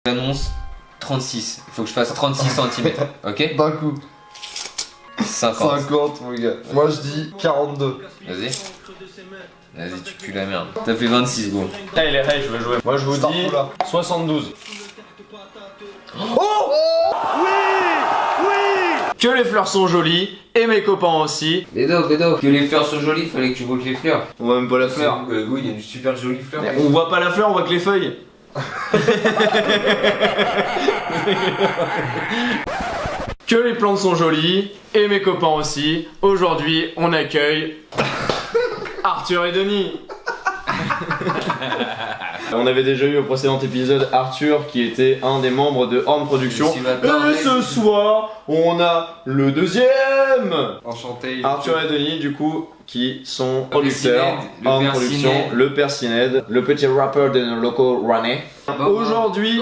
J'annonce 36. Il faut que je fasse 36 cm. Ok? D'un coup. 50. 50 mon gars. Moi je dis 42. Vas-y. Vas-y, tu pues la merde. T'as fait 26 gros. Allez les rêves, je vais jouer. Moi je vous dis 72. Oh! Que les fleurs sont jolies et mes copains aussi. Bédo, que les fleurs sont jolies, fallait que tu vois que les fleurs. On voit même pas la fleur. Le goût, il y a une super jolie fleur. On voit pas la fleur, on voit que les feuilles. Que les plantes sont jolies et mes copains aussi. Aujourd'hui, on accueille Arthur et Denis. On avait déjà eu au précédent épisode Arthur qui était un des membres de Horn Productions. Et ce soir, on a le deuxième. Enchanté. Arthur et Denis du coup qui sont producteurs Horn Productions, le père Sined, le petit rapper de nos locaux Rouennais. Aujourd'hui,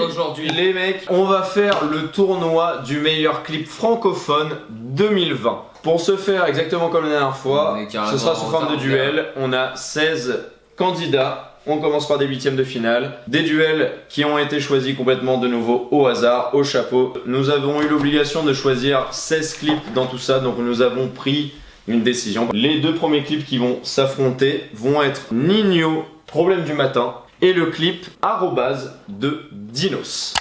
les mecs, on va faire le tournoi du meilleur clip francophone 2020. Pour ce faire exactement comme la dernière fois, ce sera sous forme de duel. On a 16 candidats. On commence par des huitièmes de finale, des duels qui ont été choisis complètement de nouveau au hasard, au chapeau. Nous avons eu l'obligation de choisir 16 clips dans tout ça, donc nous avons pris une décision. Les deux premiers clips qui vont s'affronter vont être Nino, Problème du matin, et le clip Arrobase de Dinos.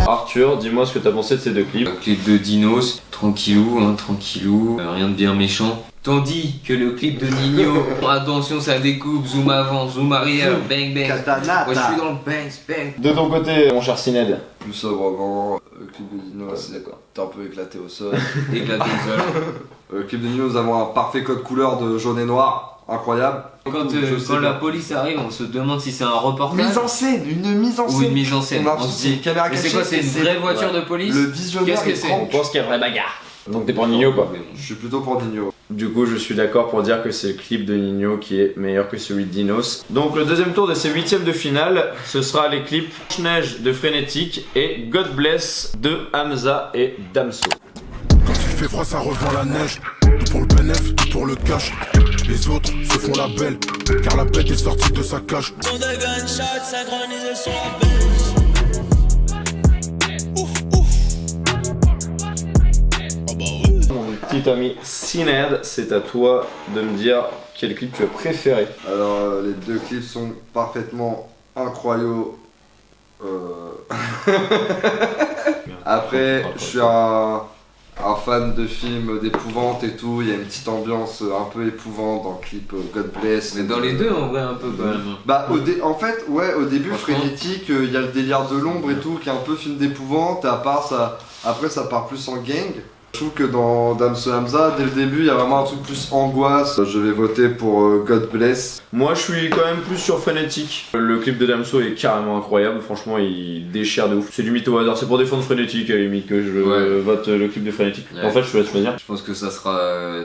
Arthur, dis-moi ce que t'as pensé de ces deux clips. Le clip de Dinos, tranquillou, hein, tranquillou, rien de bien méchant. Tandis que le clip de Nino, attention ça découpe, zoom avant, zoom arrière, bang bang. Katana. Moi je suis dans le bang bang. De ton côté, mon cher Sined. Plus sobrement, le clip de Dino, c'est d'accord. T'es un peu éclaté au sol. Éclaté au sol. Le clip de Dino, nous avons un parfait code couleur de jaune et noir, incroyable. Quand la police arrive, on se demande si c'est un reportage Mise en scène, une mise en scène. ou une mise en scène. On a On se dit, caméra mais c'est cachée, quoi, c'est une vraie voiture de police? Le visionnaire. Qu'est-ce que c'est? On pense qu'il y a vraie bagarre. Donc t'es pour Nino quoi. Je suis plutôt pour Dino. Du coup, je suis d'accord pour dire que c'est le clip de Nino qui est meilleur que celui de Dinos. Donc le deuxième tour de ces huitièmes de finale, ce sera les clips Neige de Frénétique et God Bless de Hamza et Damso. Quand il fait froid, ça revend la neige. Tout pour le bénéf, tout pour le cash. Les autres se font la belle, car la bête est sortie de sa cage. Son de gunshot synchronisé sur la base. Mon petit ami Sined, c'est à toi de me dire quel clip tu as préféré. Alors, les deux clips sont parfaitement incroyables. Après, je suis un fan de films d'épouvante et tout. Il y a une petite ambiance un peu épouvante dans le clip God Bless. Mais dans les deux en vrai un peu quand même. Bah en fait ouais au début Franchement. Frénétique, il y a le délire de l'ombre et tout qui est un peu film d'épouvante et à part ça, après ça part plus en gang. Je trouve que dans Damso Hamza, dès le début, il y a vraiment un truc plus angoisse. Je vais voter pour God Bless. Moi je suis quand même plus sur Frénétique. Le clip de Damso est carrément incroyable, franchement il déchire de ouf. C'est du mytho au hasard, c'est pour défendre Frénétique à la limite que je vote le clip de Frénétique. Ouais. En fait je te laisse choisir. Je pense que ça sera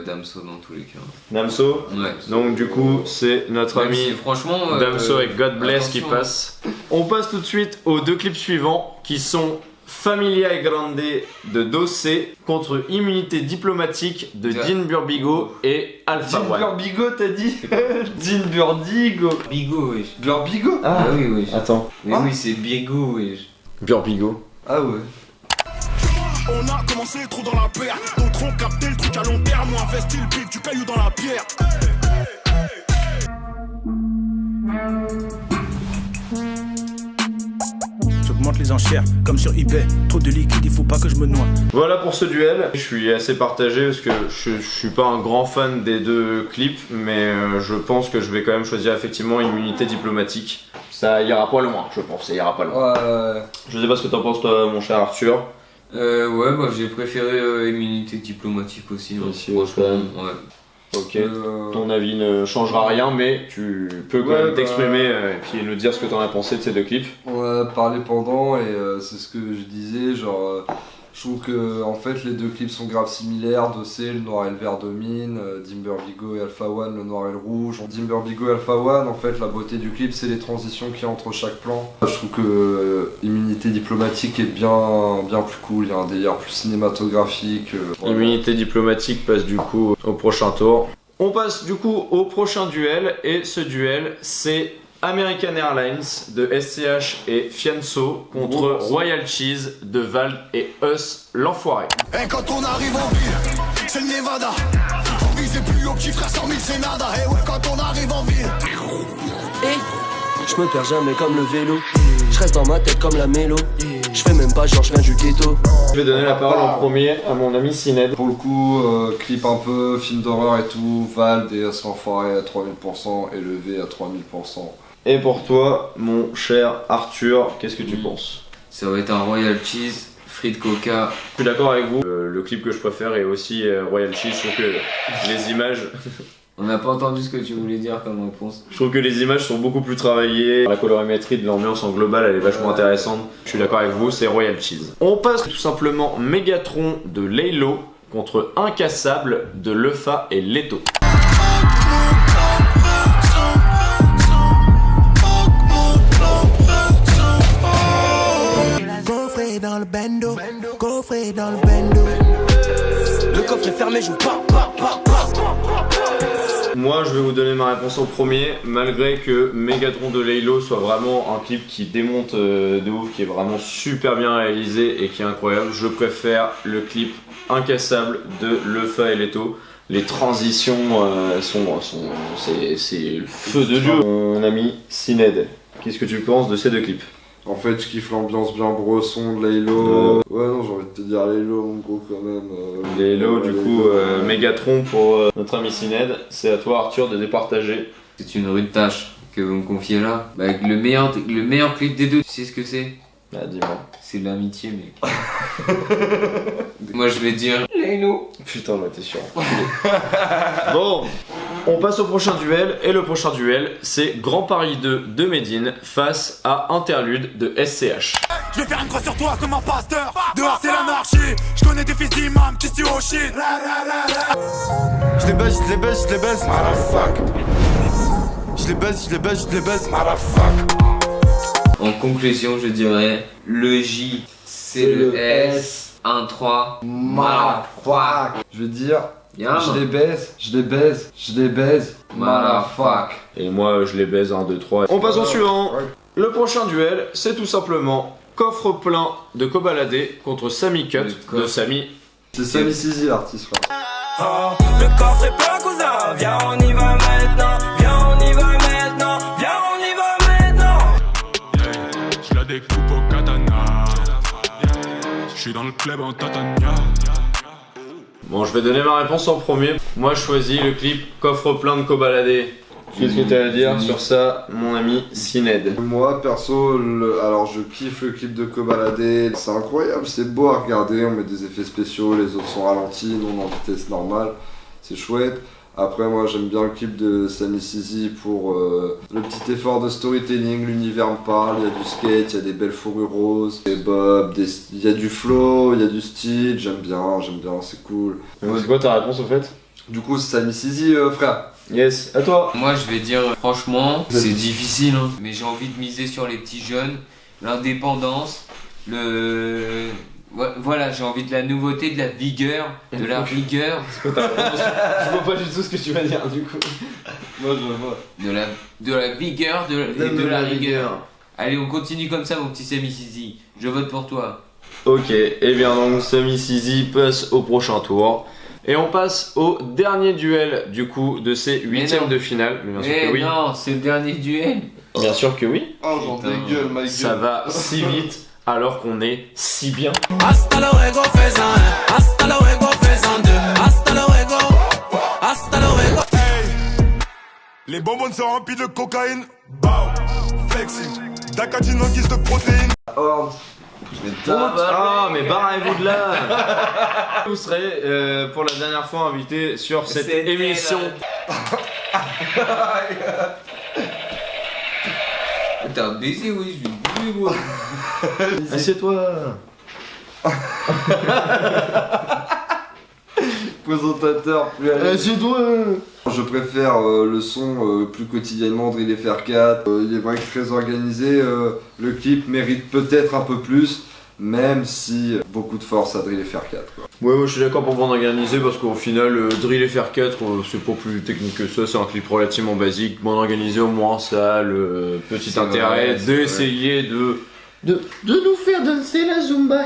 Damso dans tous les cas. Damso, Ouais. donc du coup c'est notre Même ami si, franchement Damso et God Bless qui attention. passe. On passe tout de suite aux deux clips suivants qui sont Familia et Grande de Dossé contre Immunité diplomatique de Ouais. Dean Burbigo et Alpha One. Burbigo t'as dit Dean Burbigo. Bigo wesh. Burbigo Ah oui wesh. Attends, Mais Hein oui c'est Bigo wesh. Burbigo. Ah ouais. On a commencé trop dans la paire. D'autres ont capté le truc à long terme. Moi investi le bif du caillou dans la pierre. J'augmente les enchères comme sur eBay. Trop de liquide, il faut pas que je me noie. Voilà pour ce duel. Je suis assez partagé parce que je suis pas un grand fan des deux clips, mais je pense que je vais quand même choisir effectivement Immunité diplomatique. Ça ira pas loin, je pense, ça ira pas loin. Ouais. Je sais pas ce que t'en penses toi mon cher Arthur. Ouais bah j'ai préféré immunité diplomatique aussi. Hein. Aussi, Franchement, ouais. ouais. Ok, ton avis ne changera rien, mais tu peux quand Ouais, même bah, t'exprimer et puis nous dire ce que t'en as pensé de ces deux clips. On a parlé pendant et c'est ce que je disais, genre je trouve que en fait les deux clips sont grave similaires, Dossé, le noir et le vert domine, Dean Burbigo et Alpha One, le noir et le rouge. Dean Burbigo et Alpha One, en fait la beauté du clip c'est les transitions qu'il y a entre chaque plan. Je trouve que Immunité diplomatique est bien plus cool, il y a un délire plus cinématographique. Voilà. Immunité diplomatique passe du coup au prochain tour. On passe du coup au prochain duel, et ce duel c'est American Airlines de SCH et Fianso contre Royal Cheese de Vald et Us l'enfoiré. Et quand on arrive en ville, c'est le Nevada. On visait plus haut, petit frère 100 000 c'est nada. Et ouais, quand on arrive en ville. Je me perds jamais comme le vélo. Je reste dans ma tête comme la mélo. Je fais même pas genre je viens du ghetto. Je vais donner la parole en premier à mon ami Sined. Pour le coup, clip un peu, film d'horreur et tout, Vald et Us l'enfoiré à 3000% et le V à 3000%. Et pour toi, mon cher Arthur, qu'est-ce que tu penses? Ça va être un Royal Cheese, frites coca. Je suis d'accord avec vous, le clip que je préfère est aussi Royal Cheese. Je trouve que les images... On n'a pas entendu ce que tu voulais dire comme réponse. Je trouve que les images sont beaucoup plus travaillées. La colorimétrie de l'ambiance en global, elle est vachement intéressante. Je suis d'accord avec vous, c'est Royal Cheese. On passe tout simplement Megatron de Laylo contre Incassable de Lefa et Leto. Coffret dans le bendo, coffret dans le bendo. Le coffre est fermé, je pars. Moi, je vais vous donner ma réponse en premier, malgré que Megatron de Laylo soit vraiment un clip qui démonte de ouf, qui est vraiment super bien réalisé et qui est incroyable. Je préfère le clip Incassable de Lefa et Leto. Les transitions c'est le feu de Dieu. Mon ami Sined, qu'est-ce que tu penses de ces deux clips? En fait, je kiffe l'ambiance bien bresson de Laylo. Ouais, non, j'ai envie de te dire Laylo, mon gros, quand même. Laylo, du coup, Megatron pour notre ami Sined. C'est à toi, Arthur, de départager. C'est une rude tâche que vous me confiez là. Bah, le meilleur clip des deux, tu sais ce que c'est? Ah, dis-moi. C'est de l'amitié, mec. Moi, je vais dire Laylo. Putain, ouais, t'es sûr. Bon, on passe au prochain duel, et le prochain duel, c'est Grand Paris 2 de Medine face à Interlude de SCH. Je vais faire une croix sur toi comme un pasteur. Dehors c'est l'anarchie. Je connais des fils d'imam qui se tuent au shit. Je les baisse, motherfuck. Je les baisse, motherfuck. En conclusion, je dirais le J, c'est le S, 1-3, motherfuck. Je vais dire, Yeah, je les baise, motherfuck. Et moi, je les baise 1, 2, 3. On passe au suivant. Le prochain duel, c'est tout simplement Coffre plein de Kobalade contre Sami Cut de Sami. C'est Sami Sizi l'artiste, frère. Oh, le coffre est plein, cousin. Viens, on y va maintenant. Je la découpe au katana. Je suis dans le club en tatania. Bon, je vais donner ma réponse en premier. Moi, je choisis le clip Coffre plein de Kobalade. Qu'est-ce que tu as à dire sur ça, mon ami Sined? Moi, perso, alors je kiffe le clip de Kobalade. C'est incroyable, c'est beau à regarder. On met des effets spéciaux, les autres sont ralentis, nous on est en vitesse normale. C'est chouette. Après, moi j'aime bien le clip de Sami Sizi pour le petit effort de storytelling. L'univers me parle, il y a du skate, il y a des belles fourrures roses, des bobs, il y a du flow, il y a du style. J'aime bien, c'est cool. C'est quoi ta réponse au fait? Du coup, c'est Sami Sizi, frère. Yes, à toi. Moi, je vais dire, franchement, c'est difficile, hein, mais j'ai envie de miser sur les petits jeunes, l'indépendance, voilà, j'ai envie de la nouveauté, de la vigueur, de la rigueur. Je vois pas du tout ce que tu vas dire du coup. Moi je vois. De la vigueur et de la rigueur. Allez, on continue comme ça, mon petit Sami Sizi. Je vote pour toi. Ok, et bien donc Sami Sizi passe au prochain tour. Et on passe au dernier duel du coup de ces huitièmes de finale. Mais bien sûr que oui. Non, c'est le dernier duel. Bien sûr que oui. Oh, j'en dégueule, ma gueule. Ça va si vite alors qu'on est si bien. Hasta luego, fais un. Hasta luego, fais un deux. Hasta luego. Hasta luego. Hey, les bonbons sont remplis de cocaïne. Bow, flexing, d'acatine en guise de protéines. Oh. Ah mais barrez-vous de là. Vous serez pour la dernière fois invité sur cette émission. T'as un baiser, oui, je vais bouger, moi. Assieds-toi. Présentateur, plus à l'aise. Assieds-toi. Je préfère le son plus quotidiennement Drill FR4. Il est vrai que très organisé. Le clip mérite peut-être un peu plus. même si beaucoup de force à drill et faire 4 quoi. Ouais, moi je suis d'accord pour bande organisée parce qu'au final, drill et faire 4, c'est pas plus technique que ça, c'est un clip relativement basique. Bande organisée, au moins ça a le petit intérêt d'essayer de nous faire danser la Zumba.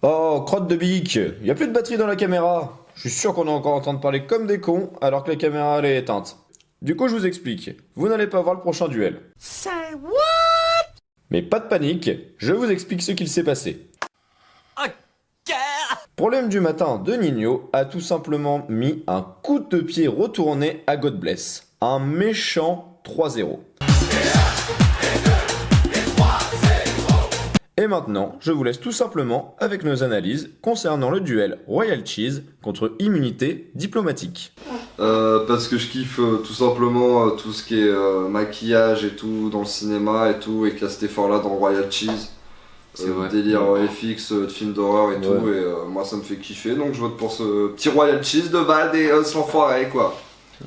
Oh, crotte de bique, y a plus de batterie dans la caméra. Je suis sûr qu'on est encore en train de parler comme des cons alors que la caméra elle est éteinte. Du coup, je vous explique. Vous n'allez pas voir le prochain duel. Say what? Mais pas de panique, je vous explique ce qu'il s'est passé. Problème du matin de Nino a tout simplement mis un coup de pied retourné à God Bless. Un méchant 3-0. Et maintenant, je vous laisse tout simplement avec nos analyses concernant le duel Royal Cheese contre Immunité Diplomatique. Parce que je kiffe tout simplement tout ce qui est maquillage et tout dans le cinéma et tout, et qu'il y a cet effort là dans Royal Cheese. Délire FX, de films d'horreur et tout, et moi ça me fait kiffer, donc je vote pour ce petit Royal Cheese de Vald et l'enfoiré quoi.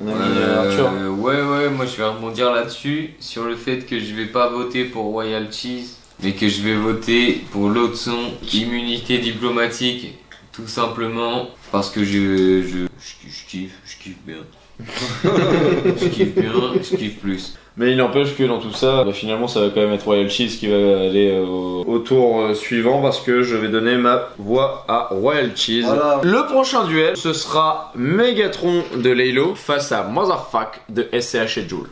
Ouais, moi je vais rebondir là-dessus, sur le fait que je vais pas voter pour Royal Cheese, mais que je vais voter pour l'autre son, Immunité Diplomatique, tout simplement parce que je kiffe bien. je kiffe plus. Mais il n'empêche que dans tout ça, finalement ça va quand même être Royal Cheese qui va aller au tour suivant parce que je vais donner ma voix à Royal Cheese. Voilà. Le prochain duel, ce sera Megatron de Laylo face à Motherfuck de SCH et Joule.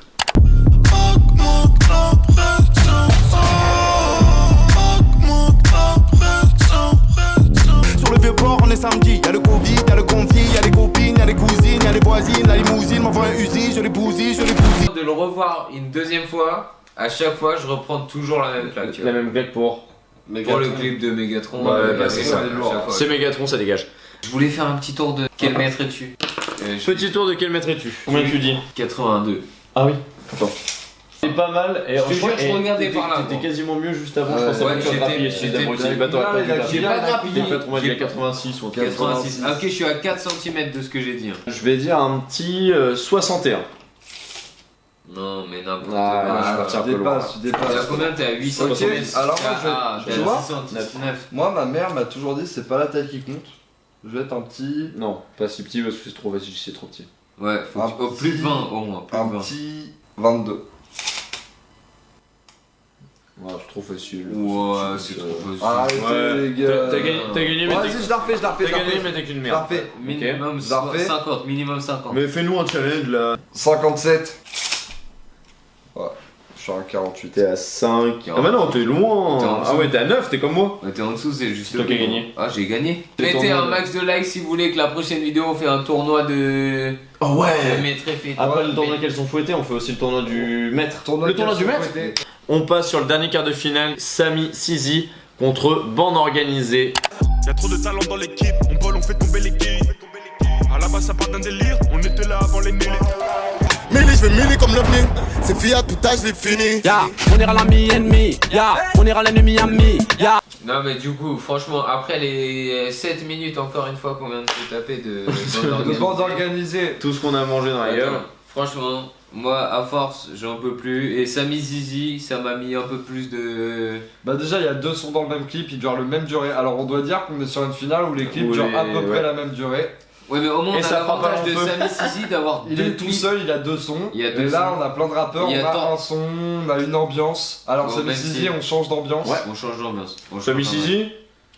Sur le vieux port, on est samedi. Y'a le Covid, y'a le conflit, y'a les copines, y'a les cousines, y'a les voisines, la limousine m'envoie un usine, je les bousille. De le revoir une deuxième fois, à chaque fois je reprends toujours la même claque. La même claque pour le clip de Megatron. c'est ça. C'est Megatron, ça dégage. Je voulais faire un petit tour de quel mètre es-tu Petit tour de quel mètre es-tu? Combien tu dis? 82. Ah oui. Attends. C'est pas mal, et je te jure, je regardais par là. T'étais quasiment mieux juste avant, je pensais que tu j'étais- J'ai pas grappillé. Il a 86 ou 86. Ah, ok, je suis à 4 cm de ce que j'ai dit. Je vais dire un petit 61. Non, mais n'importe Ah, quoi. je suis parti un peu loin. Tu T'es à dépasses. combien? T'es à 8 Ok, cm. alors moi, t'es tu à vois 69. Moi ma mère m'a toujours dit c'est pas la taille qui compte. Je vais être un petit. Non, pas si petit parce que c'est trop facile, c'est trop petit. Ouais, faut Un au plus de 20 au moins. Plus de Un 20. petit 22. Ouais, c'est trop facile. Ouais, c'est trop facile. Arrêtez Ouais. les gars. T'as gagné, mais Vas-y, je la refais. t'as gagné, mais t'es qu'une Je merde. la refais. Minimum Parfait. 50, minimum 50. Mais fais-nous un challenge là. 57. Ouais, je suis à 48. T'es à 5. Ah bah non, t'es loin. T'es en dessous. Ah ouais, t'es à 9, t'es comme moi. Ouais, t'es en dessous, c'est juste C'est toi le qui as coup. gagné. Ah, j'ai gagné. C'est Mettez ton un nom. max de likes si vous voulez que la prochaine vidéo on fait un tournoi de. Oh Je ouais. mettrai fait. Après le tournoi qu'elles sont fouettées, on fait aussi le tournoi du maître. Tournoi Le tournoi du maître. On passe sur le dernier quart de finale, Sami Sizi contre bande organisée. Y'a trop de talent dans l'équipe, on vole, on fait tomber les quilles. À la base ça part d'un délire, on était là avant les mêlées. Mêlé, je vais mêler comme l'OVNI. C'est fiat, tout âge, je l'ai fini. Ya, on ira l'ami ennemi. Ya, on ira l'ennemi ami. Ya. Non, mais du coup, franchement, après les 7 minutes, encore une fois, qu'on vient de se taper de De bande organisée. Tout ce qu'on a mangé dans la gueule. Attends, franchement, moi, à force, j'en peux plus. Et Sami Zizi, ça m'a mis un peu plus de. Bah déjà il y a deux sons dans le même clip, ils durent le même durée. Alors on doit dire qu'on est sur une finale où les clips Où durent les- à peu près ouais. la même durée. Ouais, mais au moins, Et on a ça fera pas l'avantage de long feu. Sami Zizi d'avoir Il deux est tout clips. seul, il a deux sons. Il y a deux et là sons. on a plein de rappeurs, Il y on a a tant- un son, on a une ambiance. Alors Bon, Sami même Sizi, si- on change d'ambiance. On change d'ambiance. On Sami change Sizi.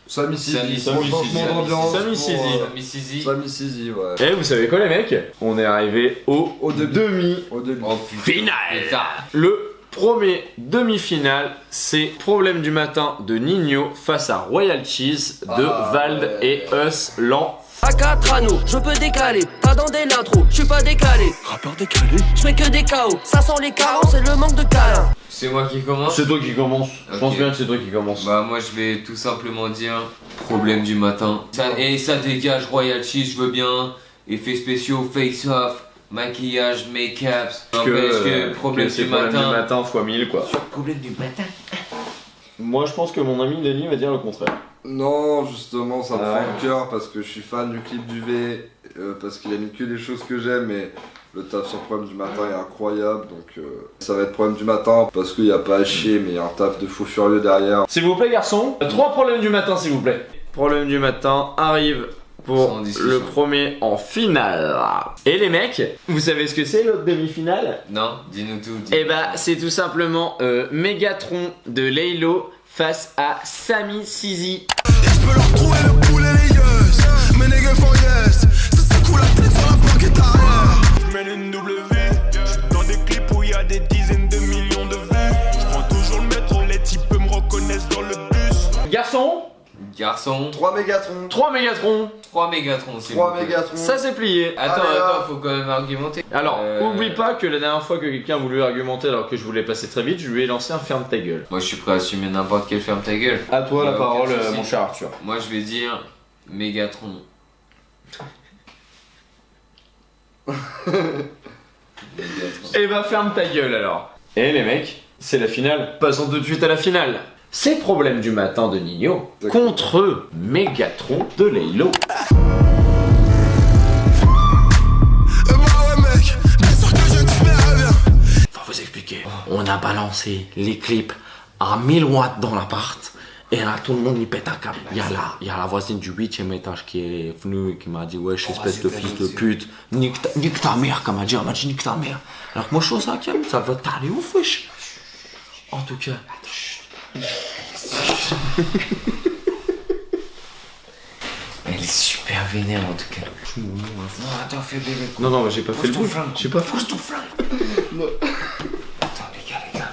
Sami Sizi, Sami on Sizi, changement Sami d'ambiance. Sami pour, Sizi. Sami Sizi. Sami Sizi, ouais. Et vous savez quoi les mecs? On est arrivé au demi. Au début. Oh putain. Finale. Putain. Le premier demi-finale, c'est Problème du matin de Nino face à Royal Cheese de Ah, Vald ouais. et Us l'an. À 4 anneaux, je peux décaler. Pas dans des l'intro, je suis pas décalé. Rappeur décalé. Je fais que des KO, ça sent les carences et le manque de câlin. C'est moi qui commence. C'est toi qui commence. Je Ok. pense bien que c'est toi qui commence. Bah moi je vais tout simplement dire problème du matin. Et ça dégage Royal Cheese, je veux bien. Effets spéciaux, face off, maquillage, make-up. N'empêche que problème c'est du Problème du matin. matin fois 1000 quoi. Problème du matin. Moi je pense que mon ami Denis va dire le contraire. Non, justement, ça me Ah fait ouais. le cœur parce que je suis fan du clip du V, parce qu'il a mis que des choses que j'aime, mais Le taf sur Problème du matin est incroyable, donc ça va être Problème du matin parce qu'il n'y a pas à chier, mais il y a un taf de fou furieux derrière. S'il vous plaît, garçon, 3 problèmes du matin, s'il vous plaît. Problème du matin arrive pour le premier en finale. Et les mecs, vous savez ce que c'est l'autre demi-finale? Non, dis-nous tout. Eh bah, c'est tout simplement Megatron de Laylo face à Sami Sizi. Je peux leur trouver le poulet les yeux. Mes nègres font yes. Ça secoue la tête sur la banquette arrière. Je mène une double vie. J'suis dans des clips où y a des dizaines de millions de vues. J'prends toujours le métro, les types me reconnaissent dans le bus. Garçon. 3 Mégatrons. 3 Mégatrons. 3 Mégatrons, c'est 3 Mégatrons. Ça c'est plié. Attends, attends, faut quand même argumenter. Alors, oublie pas que la dernière fois que quelqu'un a voulu argumenter alors que je voulais passer très vite, je lui ai lancé un ferme ta gueule. Moi je suis prêt à assumer n'importe quel ferme ta gueule. À toi la parole, aucun souci. mon cher Arthur. Moi je vais dire Mégatron. Et bah ferme ta gueule alors. Et les mecs, c'est la finale. Passons tout de suite à la finale. C'est Problème du matin de Nino contre Megatron de Laylo. Bah ouais mec, bien sûr que je ne fais rien. Faut vous expliquer. On a balancé les clips à 1000 watts dans l'appart. Et là, tout le monde y pète un câble. Il y a la voisine du 8ème étage qui est venue et qui m'a dit wesh, espèce de fils de pute. Nique ta mère, comme elle m'a dit nique ta mère. Alors que moi, je suis au 5ème, ça va t'aller ouf, wesh. En tout cas. Elle est super vénère en tout cas. Non, attends, fais bébé. Non, j'ai pas fait le bruit. J'ai pas fait. Attends, les gars.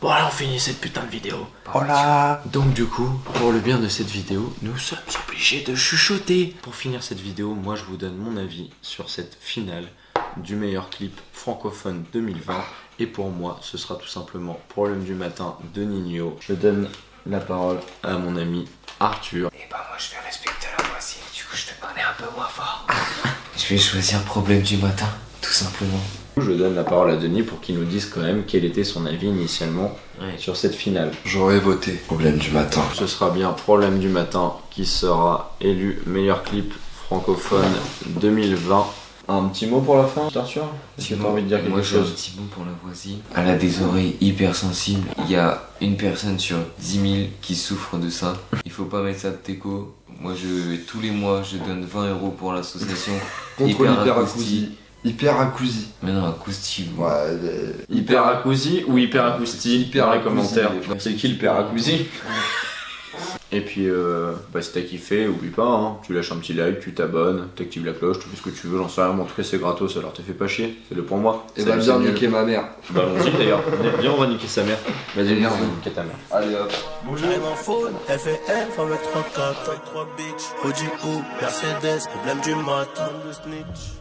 Bon, allez, on finit cette putain de vidéo. Voilà. Donc, du coup, pour le bien de cette vidéo, nous sommes obligés de chuchoter. Pour finir cette vidéo, moi, je vous donne mon avis sur cette finale du meilleur clip francophone 2020. Et pour moi, ce sera tout simplement Problème du matin de Nino. Je donne la parole à mon ami Arthur. Et bah, moi je vais respecter la voisine, du coup je vais parler un peu moins fort. Je vais choisir Problème du matin, tout simplement. Je donne la parole à Denis pour qu'il nous dise quand même quel était son avis initialement sur cette finale. J'aurais voté Problème du matin. Ce sera bien Problème du matin qui sera élu meilleur clip francophone 2020. Un petit mot pour la fin, Arthur? Est-ce que t'as envie de dire quelque chose? Un petit mot pour la voisine. Elle a des oreilles hyper sensibles. Il y a une personne sur 10 000 qui souffre de ça. Il faut pas mettre ça de teco. Moi, tous les mois, je donne 20 € pour l'association Contre l'hyperacousie. Hyperacousie. Mais non, acoustie. Ouais. Hyperacousie ou hyperacousie dans les commentaires. les C'est qui l'hyperacousie? Et puis, si t'as kiffé, oublie pas, hein, tu lâches un petit like, tu t'abonnes, t'actives la cloche, tu fais ce que tu veux, j'en sais rien, mais en tout cas c'est gratos, alors te fais pas chier, fais-le pour moi. Et bah viens niquer ma mère. Bah allons-y d'ailleurs, viens on va niquer sa mère. Vas-y viens, on va niquer ta mère. Allez hop. Bonjour. Elle m'en faune, FF avec 3 4, 3 bitch, Audi ou Mercedes, problème du matin de snitch.